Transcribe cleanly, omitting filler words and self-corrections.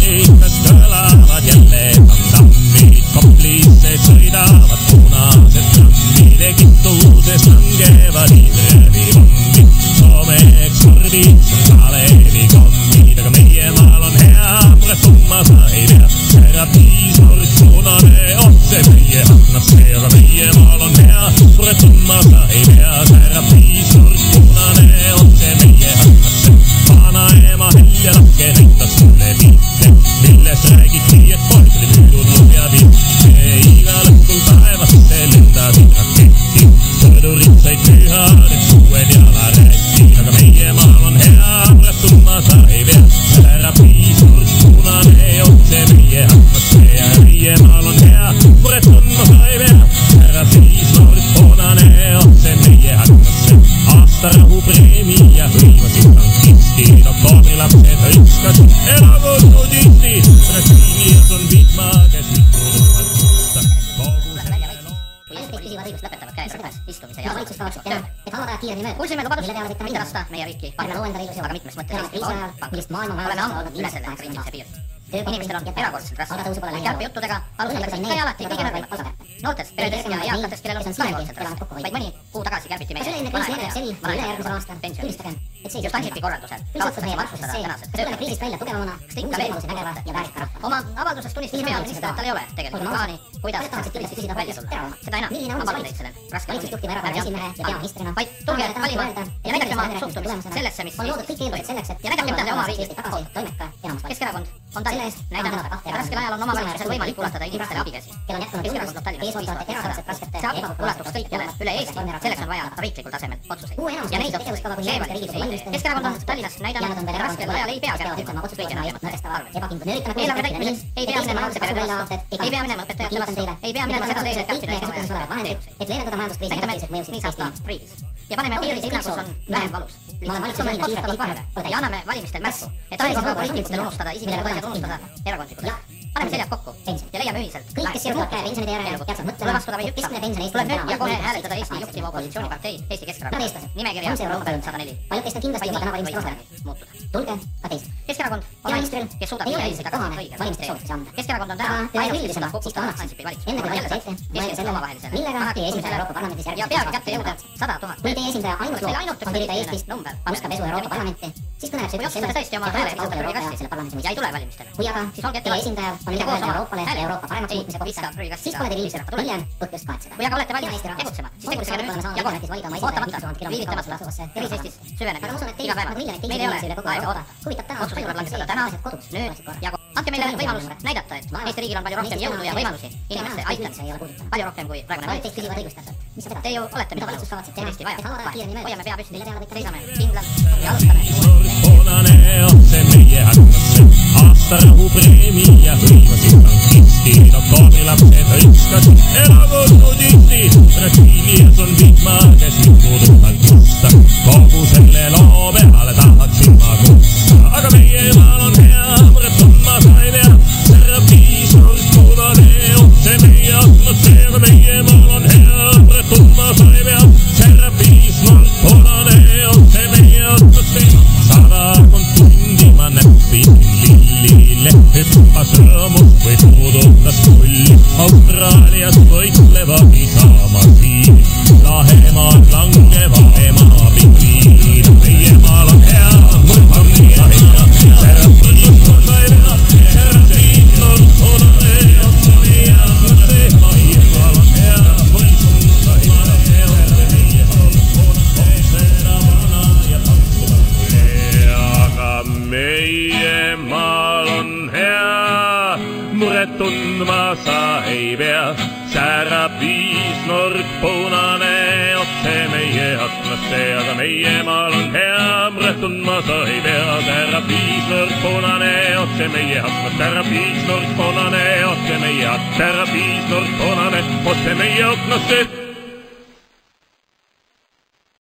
liikmes kõlavad jälle tamtammid, Koplisse sõidavad punased trammid, Egiptuses langevad Iisraeli pommid, Soomeks kordid Kalevi kommid, aga meie maal on hea, muret tundma sa ei pea, härra piisnurk punane otse meie annab see, aga meie maal on hea, muret tundma sa ei pea, härra piisnurk punane otse meie annab see, vanaema Helja lahke näitas sulle pilte, milles räägib nii, et poeg oli müüdud lubja pilte, igal õhtul taevasse lendasid raketti, sõdurid said pühadeks uued jalarätid, aga meie maal on hea, muret tundma sa ei pea, härra piisnurk punane otse meie annab see, aga meie maal on hea, muret tundma sa ei pea, härra piisnurk punane otse meie annab see, aastarahu preemia hõivasid tankistid, oktoobrilapsed hõiskasid elagu studisti, Brasiilias on vihma, kes mikroturvad kusta, kogu selle loo. Kui just teid küsivad õigust lõpetavad käes rõhves istumise ja valitsuskavatsused teha, et halvad ajad kiiremini mööda. Kuulsime lubadust minna lasta meie riiki paremale, aga mitmes mõttes Eesti on, oleme ammu üle selle kriitilise piiri. Inimestel on erakordselt raske. Kärpejuttudega alustatakse ikka ja alati kõige nõrgemaid. Noortest, peredest ja eakatest, kellel on kahekordselt raske. Vaid mõni kuu tagasi kärbiti meie vanaema pensioni. Just Ansipi korraldusel kavatses meie vastustada tänased kriisist välja tugevamana, kas te ikka veel ja väärika rahva. Oma avalduses tunnistas peaminister, et tal ei ole tegelikult plaani, kuidas kriisist välja tulla. Seda enam, ma palun teid sellel raskel tunnil, vaid tulge valima ja näidake oma suhtumist sellesse, mis toimub. Ja näidake midagi oma riigist poolt. Keskerakond on Tallinnas näidanud, et raskel ajal on omavalitsusel võimalik ulatada inimestele abikäsi. Keskerakond on Tallinnas see abi ulatuks kõikjale üle Eesti, selleks on vaja riiklikul tasemel otsuseid. Ja neid otsuseid see valitsus ei tee. Keskerakond on Tallinnas näidanud, et raskel ajal ei pea kärpima kõige nõrgemat arve. Eelarve täitmiseks ei pea minema peredele vastu, ei pea minema õpetajate vastu, ei pea minema seda teed, et kärpida teenuseid. Näiteks nii saab ta riigis. Ja paneme piirid sinna, kus on vähem valus. Lihtsalt otsustavad vahele ja anname valimistel märku, et aega poliitikutel unustada, isiklikud asjad unustada erakondlikult. Paneme seljad kokku ja leiame ühiselt. Kõik, kes seotud käe pensionide järele, jätsab mõtlema, tuleb astuda vaid üks samm. Tuleb nüüd ja kohe hääletada Eesti juhtiva opositsioonipartei Eesti Keskerakond. Nimekirja number 104. Paljud teist on kindlasti juba täna valimiste rohkem muutuda. Tulge ka teist. Keskerakond on ministril, kes suudab viia Eesti tagasi õigele teele. Keskerakond on täna ainult seda koputada Ansipi valitsust. Enne kui jälle ette, mõelge selle omavahelisele. Millega teie esindaja Euroopa Parlamendis järgmisel. Ja peagi kätte jõuda 100 000. Kui teie esindaja ainult loob, on tirida Eestist musta pesu Euroopa Parlamenti, siis kõneleb see sellest, tõesti oma hääle kaugele kassi selle parlamendi ja ei tule valimistele. Kui aga teie esindaja on midagi öelda Euroopale ja Euroopa paremaks muutmise kohta, siis pole teil ilmselt hiljem põhjust kahetseda. Kui aga olete valmis tegutsema, siis tegutsege nüüd ja kohe, ootamata, viivitamata, kriis Eestis süveneb iga päeva. Meil ei ole aega oodata. Otsuseid tuleb langetada täna, nüüd ja kohe. Andke meile võimalus näidata, et Eesti riigil on palju rohkem jõudu ja võimalusi inimeste aitamiseks. Palju rohkem kui praegune valitsus. Te ju olete mida valitsus Eesti vaja. Hoiame pea püsti, seisame kindlalt ja alustame. Meie hakkasse aastarahu preemia hõivasid tankistid, oktoobrilapsed hõiskasid elagu studistid, Brasiilias on vihma, kes mikroturvad kusta, kogu selle loo peale tahaksin ma kusta, aga meie maal on hea, muret tundma sa ei pea, härra piisnurk punane otse meie aknasse, aga meie maal on hea, muret tundma sa ei pea, härra piisnurk punane otse meie aknasse, sadakond tundi ma näppisin lillile, hüppas rõõmus või puudutas kulli, Austraalias võitleva isamaa siin, Lahemaal langeva ema pingviin, meie maal on hea, muret on nii hea, härra piisnurk sa ei pea, härra piisnurk punane otse meie aknasse, meie maal on hea, muret on sa ei pea, härra piisnurk punane otse vana ja tantuda, aga meie maal on hea, muret tundma sa ei pea, sära piisnurk punane otse meie aknasse, aga meie maal on hea, muret tundma sa ei pea, sära piisnurk punane otse meie aknasse, sära piisnurk punane otse meie aknasse, sära piisnurk punane otse meie aknasse.